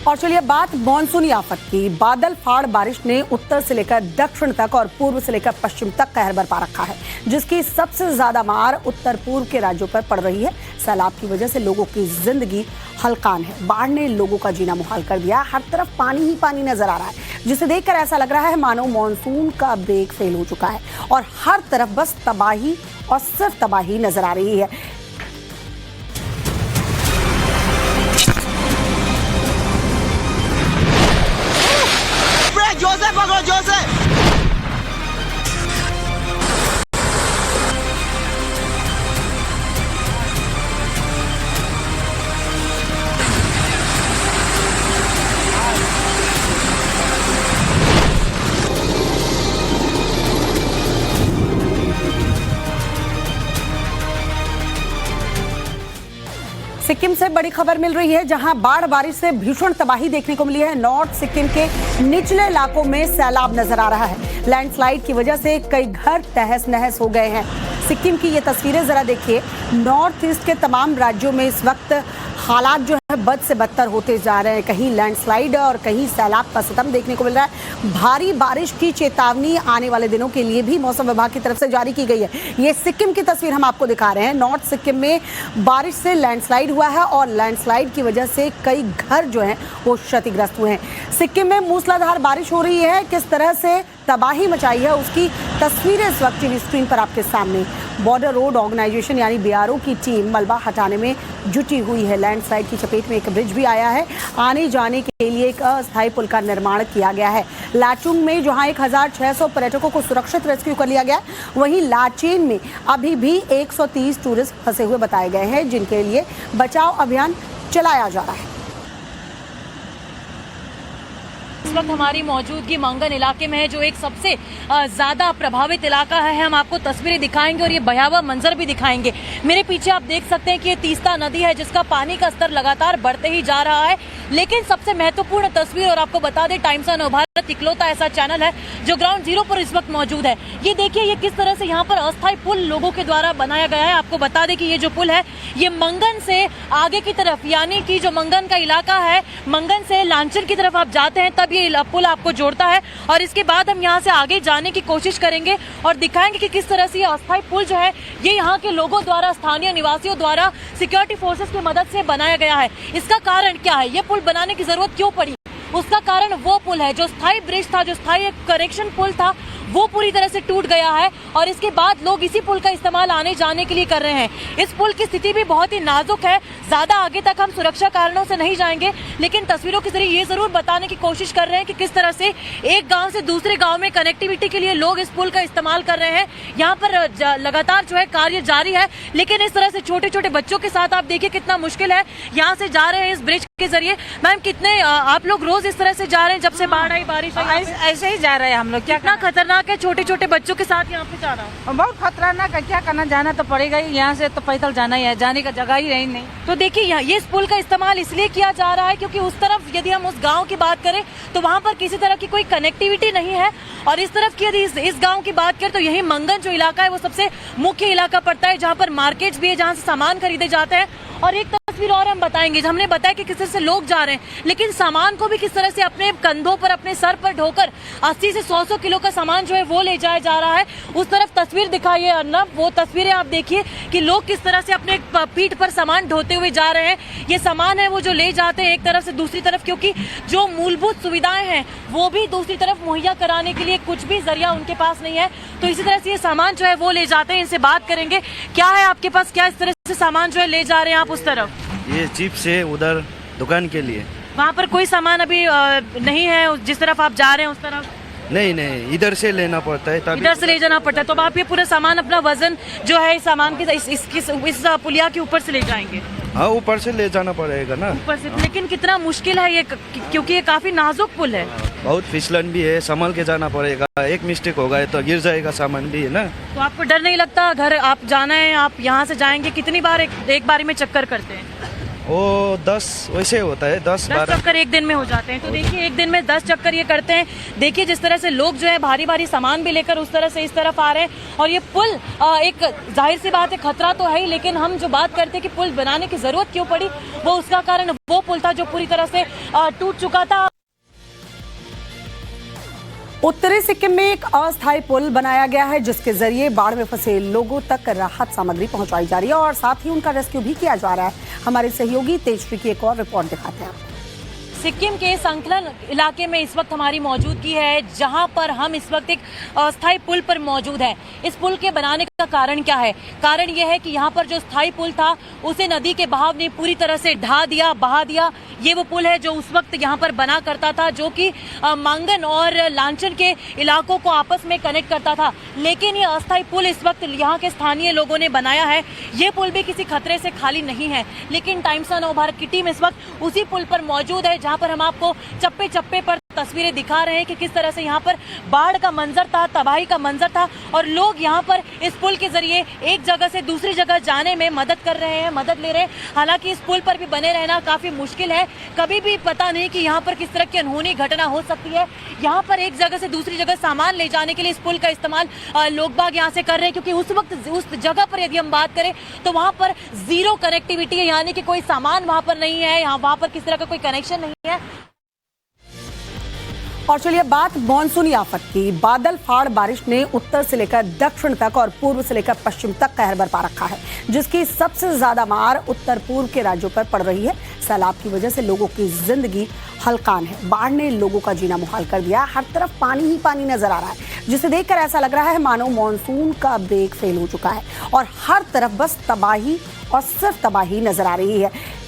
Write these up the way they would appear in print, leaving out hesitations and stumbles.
और चलिए बात मानसूनी आफत की। बादल फाड़ बारिश ने उत्तर से लेकर दक्षिण तक और पूर्व से लेकर पश्चिम तक कहर बरपा रखा है, जिसकी सबसे ज्यादा मार उत्तर पूर्व के राज्यों पर पड़ रही है। सैलाब की वजह से लोगों की जिंदगी हलकान है। बाढ़ ने लोगों का जीना मुहाल कर दिया। हर तरफ पानी ही पानी नजर आ रहा है, जिसे देखकर ऐसा लग रहा है मानो मानसून का ब्रेक फेल हो चुका है और हर तरफ बस तबाही और सिर्फ तबाही नजर आ रही है। सिक्किम से बड़ी खबर मिल रही है, जहां बाढ़ बारिश से भीषण तबाही देखने को मिली है। नॉर्थ सिक्किम के निचले इलाकों में सैलाब नजर आ रहा है। लैंडस्लाइड की वजह से कई घर तहस नहस हो गए हैं। सिक्किम की ये तस्वीरें जरा देखिए। नॉर्थ ईस्ट के तमाम राज्यों में इस वक्त हालात जो है बद से बदतर होते जा रहे हैं। कहीं लैंडस्लाइड और कहीं सैलाब का सितम देखने को मिल रहा है। भारी बारिश की चेतावनी आने वाले दिनों के लिए भी मौसम विभाग की तरफ से जारी की गई है। ये सिक्किम की तस्वीर हम आपको दिखा रहे हैं। नॉर्थ सिक्किम में बारिश से लैंडस्लाइड हुआ है और लैंडस्लाइड की वजह से कई घर जो हैं वो क्षतिग्रस्त हुए हैं। सिक्किम में मूसलाधार बारिश हो रही है। किस तरह से तबाही मचाई है उसकी तस्वीरें इस वक्त टीवी स्क्रीन पर आपके सामने। बॉर्डर रोड ऑर्गेनाइजेशन यानी BRO की टीम मलबा हटाने में जुटी हुई है। लैंडस्लाइड की चपेट में एक ब्रिज भी आया है। आने जाने के लिए एक अस्थायी पुल का निर्माण किया गया है। लाचुंग में जहां 1600 पर्यटकों को सुरक्षित रेस्क्यू कर लिया गया, वहीं लाचेन में अभी भी 130 टूरिस्ट फंसे हुए बताए गए हैं, जिनके लिए बचाव अभियान चलाया जा रहा है। इस वक्त हमारी मौजूदगी मंगन इलाके में है, जो एक सबसे ज्यादा प्रभावित इलाका है। हम आपको तस्वीरें दिखाएंगे और ये भयावह मंजर भी दिखाएंगे। मेरे पीछे आप देख सकते हैं कि ये तीस्ता नदी है, जिसका पानी का स्तर लगातार बढ़ते ही जा रहा है। लेकिन सबसे महत्वपूर्ण तस्वीर, और आपको बता दें टाइम्स ऑफ नवभारत इकलौता ऐसा चैनल है जो ग्राउंड जीरो पर इस वक्त मौजूद है। ये देखिए ये किस तरह से यहाँ पर अस्थायी पुल लोगों के द्वारा बनाया गया है। आपको बता दें कि ये जो पुल है ये मंगन से आगे की तरफ, यानी कि जो मंगन का इलाका है, मंगन से लांचन की तरफ आप जाते हैं तब ये पुल आपको जोड़ता है। और इसके बाद हम यहाँ से आगे जाने की कोशिश करेंगे और दिखाएंगे कि किस तरह से ये अस्थायी पुल जो है ये यहाँ के लोगों द्वारा, स्थानीय निवासियों द्वारा सिक्योरिटी फोर्सेस की मदद से बनाया गया है। इसका कारण क्या है, ये पुल बनाने की जरूरत क्यों पड़ी? उसका कारण वो पुल है, जो स्थायी ब्रिज था, जो स्थायी कनेक्शन पुल था, वो पूरी तरह से टूट गया है और इसके बाद लोग इसी पुल का इस्तेमाल आने जाने के लिए कर रहे हैं। इस पुल की स्थिति भी बहुत ही नाजुक है। ज्यादा आगे तक हम सुरक्षा कारणों से नहीं जाएंगे, लेकिन तस्वीरों के जरिए ये जरूर बताने की कोशिश कर रहे हैं कि किस तरह से एक गांव से दूसरे गांव में कनेक्टिविटी के लिए लोग इस पुल का इस्तेमाल कर रहे हैं। यहाँ पर लगातार जो है कार्य जारी है, लेकिन इस तरह से छोटे छोटे बच्चों के साथ आप देखिए कितना मुश्किल है। यहाँ से जा रहे हैं इस ब्रिज के जरिए। मैम, कितने आप लोग रोज इस तरह से जा रहे हैं? जब से बाढ़ आई, बारिश आई, ऐसे ही जा रहे हैं हम लोग। क्या कितना खतरनाक है छोटे छोटे बच्चों के साथ यहाँ पे जाना? बहुत खतरनाक है। क्या करना, जाना तो पड़ेगा ही। यहाँ से तो पैदल जाना ही है, जाने का जगह ही रही नहीं। तो देखिए ये इस पुल का इस्तेमाल इसलिए किया जा रहा है क्योंकि उस तरफ यदि हम उस गांव की बात करें तो वहाँ पर किसी तरह की कोई कनेक्टिविटी नहीं है, और इस तरफ की यदि इस गांव की बात करें तो यही मंगन जो इलाका है वो सबसे मुख्य इलाका पड़ता है, जहाँ पर मार्केट्स भी है, जहाँ से सामान खरीदे जाते हैं। और एक तस्वीर और हम बताएंगे। हमने बताया कि किस तरह से लोग जा रहे हैं, लेकिन सामान को भी किस तरह से अपने कंधों पर, अपने सर पर ढोकर 80 से 100 किलो का सामान जो है वो ले जाया जा रहा है। उस तरफ तस्वीर दिखाइए अर्नब, वो तस्वीरें आप देखिए कि लोग किस तरह से अपने पीठ पर सामान ढोते हुए जा रहे हैं। ये सामान है वो जो ले जाते हैं एक तरफ से दूसरी तरफ, क्योंकि जो मूलभूत सुविधाएं हैं वो भी दूसरी तरफ मुहैया कराने के लिए कुछ भी जरिया उनके पास नहीं है। तो इसी तरह से ये सामान जो है वो ले जाते हैं। इनसे बात करेंगे, क्या है आपके पास, क्या इस तरह से सामान जो है ले जा रहे हैं आप उस तरफ? ये जीप से उधर दुकान के लिए। वहाँ पर कोई सामान अभी नहीं है जिस तरफ आप जा रहे हैं उस तरफ? नहीं, इधर से लेना पड़ता है, इधर से ले जाना पड़ता है। तो अब आप ये पूरा सामान, अपना वजन जो है इस सामान के इस पुलिया के ऊपर से ले जाएंगे? हाँ, ऊपर से ले जाना पड़ेगा ना, ऊपर से। लेकिन कितना मुश्किल है ये, क्योंकि ये काफी नाजुक पुल है। बहुत फिसलन भी है, संभल के जाना पड़ेगा। एक मिस्टेक होगा तो गिर जाएगा सामान भी है ना। तो आपको डर नहीं लगता? घर आप जाना है, आप यहाँ से जाएंगे, कितनी बार एक बारी में चक्कर करते हैं? वो 10 वैसे होता है, 10 10 12। चक्कर एक दिन में हो जाते हैं। तो देखिए एक दिन में 10 चक्कर ये करते हैं। देखिए जिस तरह से लोग जो है भारी भारी सामान भी लेकर उस तरह से इस तरफ आ रहे हैं। और ये पुल एक जाहिर सी बात है खतरा तो है ही, लेकिन हम जो बात करते हैं कि पुल बनाने की जरूरत क्यों पड़ी, वो उसका कारण वो पुल था जो पूरी तरह से टूट चुका था। उत्तरी सिक्किम में एक अस्थायी पुल बनाया गया है जिसके जरिए बाढ़ में फंसे लोगों तक राहत सामग्री पहुंचाई जा रही है और साथ ही उनका रेस्क्यू भी किया जा रहा है। हमारे सहयोगी तेजश्री की एक और रिपोर्ट दिखाते हैं। सिक्किम के संकलन इलाके में इस वक्त हमारी मौजूदगी है, जहां पर हम इस वक्त एक अस्थायी पुल पर मौजूद हैं। इस पुल के बनाने का कारण क्या है? कारण यह है कि यहाँ पर जो स्थायी पुल था उसे नदी के बहाव ने पूरी तरह से ढा दिया, बहा दिया। ये वो पुल है जो उस वक्त यहाँ पर बना करता था, जो कि मांगन और लांचन के इलाकों को आपस में कनेक्ट करता था। लेकिन ये अस्थायी पुल इस वक्त यहाँ के स्थानीय लोगों ने बनाया है। ये पुल भी किसी खतरे से खाली नहीं है, लेकिन टाइम्स ऑफ नवभारत की टीम इस वक्त उसी पुल पर मौजूद है, जहाँ पर हम आपको चप्पे चप्पे पर तस्वीरें दिखा रहे हैं कि किस तरह से यहाँ पर बाढ़ का मंजर था, तबाही का मंजर था और लोग यहाँ पर इस पुल के जरिए एक जगह से दूसरी जगह जाने में मदद कर रहे हैं, मदद ले रहे हैं। हालांकि इस पुल पर भी बने रहना काफी मुश्किल है, कभी भी पता नहीं कि यहाँ पर किस तरह की अनहोनी घटना हो सकती है। यहाँ पर एक जगह से दूसरी जगह सामान ले जाने के लिए इस पुल का इस्तेमाल लोग बाग यहाँ से कर रहे हैं, क्योंकि उस वक्त उस जगह पर यदि हम बात करें तो वहाँ पर जीरो कनेक्टिविटी है, यानी कि कोई सामान वहाँ पर नहीं है, वहाँ पर किस तरह का कोई कनेक्शन नहीं है। और चलिए बात मानसूनी आफत की। बादल फाड़ बारिश ने उत्तर से लेकर दक्षिण तक और पूर्व से लेकर पश्चिम तक कहर बरपा रखा है, जिसकी सबसे ज्यादा मार उत्तर पूर्व के राज्यों पर पड़ रही है। सैलाब की वजह से लोगों की जिंदगी हलकान है। बाढ़ ने लोगों का जीना मुहाल कर दिया। हर तरफ पानी ही पानी नजर आ रहा है, जिसे देखकर ऐसा लग रहा है मानो मानसून का ब्रेक फेल हो चुका है और हर तरफ बस तबाही और सिर्फ तबाही नजर आ रही है।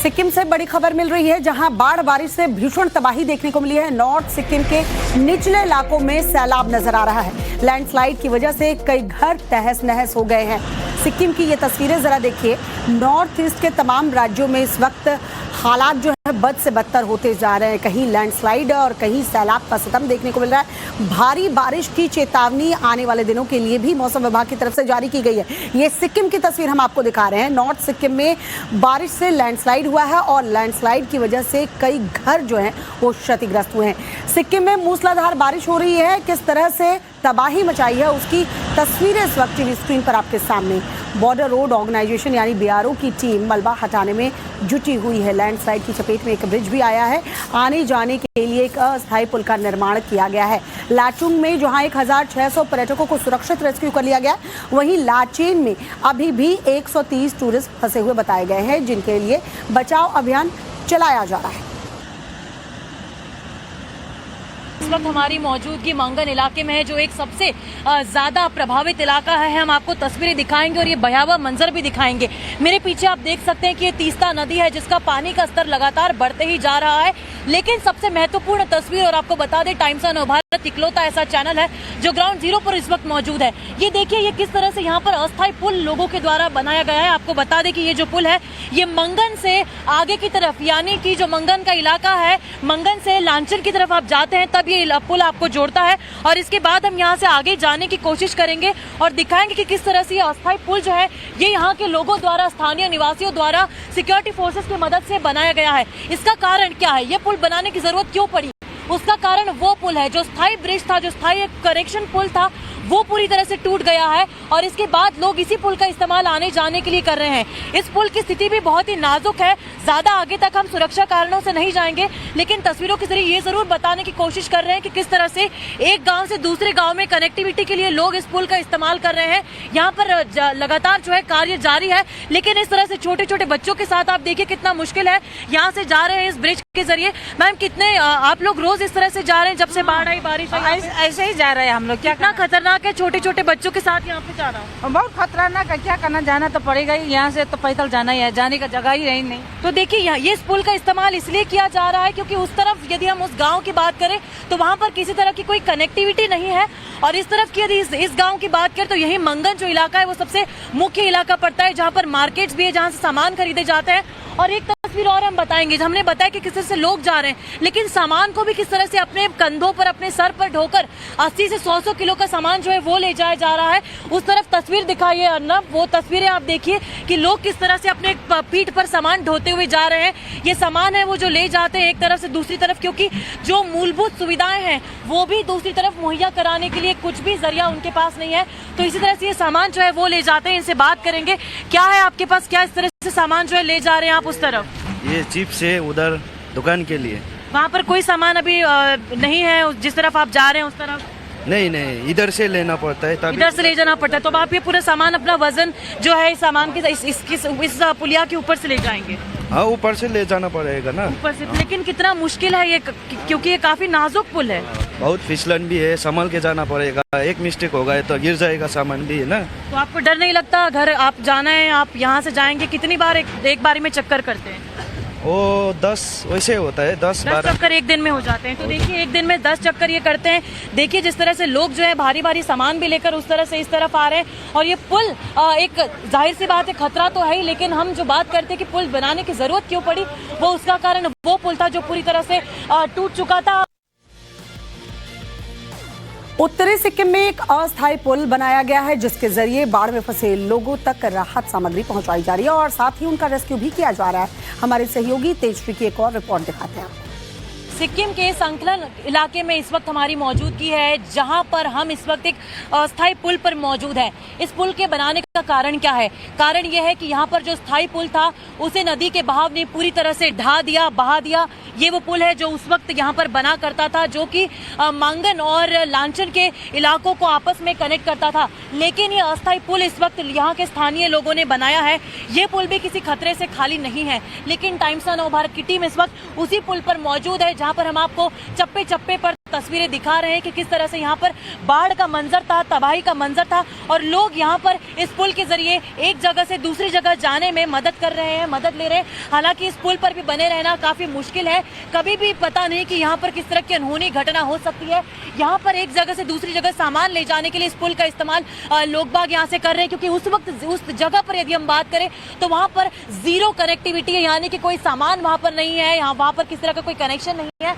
सिक्किम से बड़ी खबर मिल रही है, जहां बाढ़ बारिश से भीषण तबाही देखने को मिली है। नॉर्थ सिक्किम के निचले इलाकों में सैलाब नजर आ रहा है। लैंडस्लाइड की वजह से कई घर तहस नहस हो गए हैं। सिक्किम की ये तस्वीरें जरा देखिए। नॉर्थ ईस्ट के तमाम राज्यों में इस वक्त हालात जो है बद से बदतर होते जा रहे हैं। कहीं लैंडस्लाइड और कहीं सैलाब का सितम देखने को मिल रहा है। भारी बारिश की चेतावनी आने वाले दिनों के लिए भी मौसम विभाग की तरफ से जारी की गई है। ये सिक्किम की तस्वीर हम आपको दिखा रहे हैं। नॉर्थ सिक्किम में बारिश से लैंडस्लाइड हुआ है और लैंडस्लाइड की वजह से कई घर जो हैं वो क्षतिग्रस्त हुए हैं। सिक्किम में मूसलाधार बारिश हो रही है। किस तरह से तबाही मचाई है उसकी तस्वीरें इस वक्त टीवी स्क्रीन पर आपके सामने। बॉर्डर रोड ऑर्गेनाइजेशन यानी बीआरओ की टीम मलबा हटाने में जुटी हुई है। लैंडस्लाइड की चपेट में एक ब्रिज भी आया है। आने जाने के लिए एक अस्थायी पुल का निर्माण किया गया है। लाचुंग में जहां 1600 पर्यटकों को सुरक्षित रेस्क्यू कर लिया गया, वहीं लाचेन में अभी भी 130 टूरिस्ट फंसे हुए बताए गए हैं, जिनके लिए बचाव अभियान चलाया जा रहा है। इस वक्त हमारी मौजूदगी मंगन इलाके में है, जो एक सबसे ज्यादा प्रभावित इलाका है। हम आपको तस्वीरें दिखाएंगे और ये भयावह मंजर भी दिखाएंगे। मेरे पीछे आप देख सकते हैं कि ये तीस्ता नदी है, जिसका पानी का स्तर लगातार बढ़ते ही जा रहा है। लेकिन सबसे महत्वपूर्ण तस्वीर, और आपको बता दें टाइम्स ऑफ नवभारत इकलौता ऐसा चैनल है जो ग्राउंड जीरो पर इस वक्त मौजूद है। ये देखिए ये किस तरह से यहाँ पर अस्थायी पुल लोगों के द्वारा बनाया गया है। आपको बता दें कि ये जो पुल है ये मंगन से आगे की तरफ, यानी कि जो मंगन का इलाका है, मंगन से लांचन की तरफ आप जाते हैं तब ये पुल आपको जोड़ता है। और इसके बाद हम यहाँ से आगे जाने की कोशिश करेंगे और दिखाएंगे कि किस तरह से ये अस्थायी पुल जो है ये यहाँ के लोगों द्वारा, स्थानीय निवासियों द्वारा सिक्योरिटी फोर्सेस की मदद से बनाया गया है। इसका कारण क्या है, ये पुल बनाने की जरूरत क्यों पड़ी? उसका कारण वो पुल है, जो स्थायी ब्रिज था, जो स्थायी कनेक्शन पुल था, वो पूरी तरह से टूट गया है और इसके बाद लोग इसी पुल का इस्तेमाल आने जाने के लिए कर रहे हैं। इस पुल की स्थिति भी बहुत ही नाजुक है। ज्यादा आगे तक हम सुरक्षा कारणों से नहीं जाएंगे, लेकिन तस्वीरों के जरिए ये जरूर बताने की कोशिश कर रहे हैं कि किस तरह से एक गांव से दूसरे गांव में कनेक्टिविटी के लिए लोग इस पुल का इस्तेमाल कर रहे हैं। यहाँ पर लगातार जो है कार्य जारी है, लेकिन इस तरह से छोटे छोटे बच्चों के साथ आप देखिए कितना मुश्किल है। यहाँ से जा रहे हैं इस ब्रिज के जरिए। मैम कितने आप लोग रोज इस तरह से जा रहे हैं जब से बाढ़ आई, बारिश आई? ऐसे ही जा रहे हैं हम लोग। क्या कितना खतरनाक है छोटे छोटे बच्चों के साथ यहाँ पे जाना? बहुत खतरनाक है, क्या करना, जाना तो पड़ेगा ही। यहाँ से तो पैदल जाना ही है, जाने का जगह ही रही नहीं। तो देखिए ये इस पुल का इस्तेमाल इसलिए किया जा रहा है क्योंकि उस तरफ यदि हम उस गांव की बात करें तो वहां पर किसी तरह की कोई कनेक्टिविटी नहीं है, और इस तरफ की यदि इस गांव की बात करें तो यही मंगन जो इलाका है वो सबसे मुख्य इलाका पड़ता है, जहां पर मार्केट्स भी है, जहां से सामान खरीदे जाते हैं। और एक तस्वीर और हम बताएंगे, हमने बताया कि किस तरह से लोग जा रहे हैं, लेकिन सामान को भी किस तरह से अपने कंधों पर, अपने सर पर ढोकर 80 से 100 किलो का सामान जो है वो ले जाया जा रहा है। उस तरफ तस्वीर दिखाइए अर्नब, वो तस्वीरें आप देखिए कि लोग किस तरह से अपने पीठ पर सामान ढोते हुए जा रहे हैं। ये सामान है वो जो ले जाते हैं एक तरफ से दूसरी तरफ, क्योंकि जो मूलभूत सुविधाएं हैं वो भी दूसरी तरफ मुहैया कराने के लिए कुछ भी जरिया उनके पास नहीं है। तो इसी तरह से ये सामान जो है वो ले जाते हैं। इनसे बात करेंगे, क्या है आपके पास, क्या इस तरह से सामान जो है ले जा रहे हैं आप उस तरफ? ये चिप्स है उधर दुकान के लिए। वहाँ पर कोई सामान अभी नहीं है जिस तरफ आप जा रहे हैं उस तरफ? नहीं, इधर से लेना पड़ता है, तभी इधर से ले जाना पड़ता है। तो अब आप ये पूरा सामान, अपना वजन जो है इस सामान की इस पुलिया के ऊपर से ले जाएंगे? हाँ, ऊपर से ले जाना पड़ेगा ना। ऊपर से, लेकिन कितना मुश्किल है ये, क्योंकि ये काफी नाजुक पुल है। बहुत फिसलन भी है, संभल के जाना पड़ेगा। एक मिस्टेक होगा तो गिर जाएगा सामान भी है ना। तो आपको डर नहीं लगता? घर आप जाना है, आप यहाँ से जाएंगे, कितनी बार एक बारी में चक्कर करते हैं? वो 10 वैसे होता है, 10-12 चक्कर एक दिन में हो जाते हैं। तो देखिए एक दिन में 10 चक्कर ये करते हैं। देखिए जिस तरह से लोग जो है भारी भारी सामान भी लेकर उस तरह से इस तरफ आ रहे हैं। और ये पुल एक जाहिर सी बात है खतरा तो है ही, लेकिन हम जो बात करते हैं कि पुल बनाने की जरूरत क्यों पड़ी, वो उसका कारण वो पुल था जो पूरी तरह से टूट चुका था। उत्तरी सिक्किम में एक अस्थायी पुल बनाया गया है जिसके जरिए बाढ़ में फंसे लोगों तक राहत सामग्री पहुंचाई जा रही है और साथ ही उनका रेस्क्यू भी किया जा रहा है। हमारे सहयोगी तेजश्री की एक और रिपोर्ट दिखाते हैं। सिक्किम के संकलन इलाके में इस वक्त हमारी मौजूदगी है, जहां पर हम इस वक्त एक अस्थायी पुल पर मौजूद हैं। इस पुल के बनाने का कारण क्या है? कारण यह है कि यहाँ पर जो स्थायी पुल था उसे नदी के बहाव ने पूरी तरह से बहा दिया। ये वो पुल है जो उस वक्त यहाँ पर बना करता था, जो कि मांगन और लांचन के इलाकों को आपस में कनेक्ट करता था। लेकिन ये अस्थायी पुल इस वक्त यहाँ के स्थानीय लोगों ने बनाया है। ये पुल भी किसी खतरे से खाली नहीं है, लेकिन टाइम्स नव भारत की टीम इस वक्त उसी पुल पर मौजूद है, जहाँ पर हम आपको चप्पे चप्पे पर तस्वीरें दिखा रहे हैं कि किस तरह से यहाँ पर बाढ़ का मंजर था, तबाही का मंजर था, और लोग यहाँ पर इस पुल के जरिए एक जगह से दूसरी जगह जाने में मदद कर रहे हैं, मदद ले रहे हैं। हालांकि इस पुल पर भी बने रहना काफी मुश्किल है, कभी भी पता नहीं कि यहाँ पर किस तरह की अनहोनी घटना हो सकती है। यहाँ पर एक जगह से दूसरी जगह सामान ले जाने के लिए इस पुल का इस्तेमाल लोग बाग यहाँ से कर रहे हैं, क्योंकि उस वक्त उस जगह पर यदि हम बात करें तो वहाँ पर जीरो कनेक्टिविटी है, यानी कि कोई सामान वहाँ पर नहीं है, वहाँ पर किस तरह का कोई कनेक्शन नहीं है।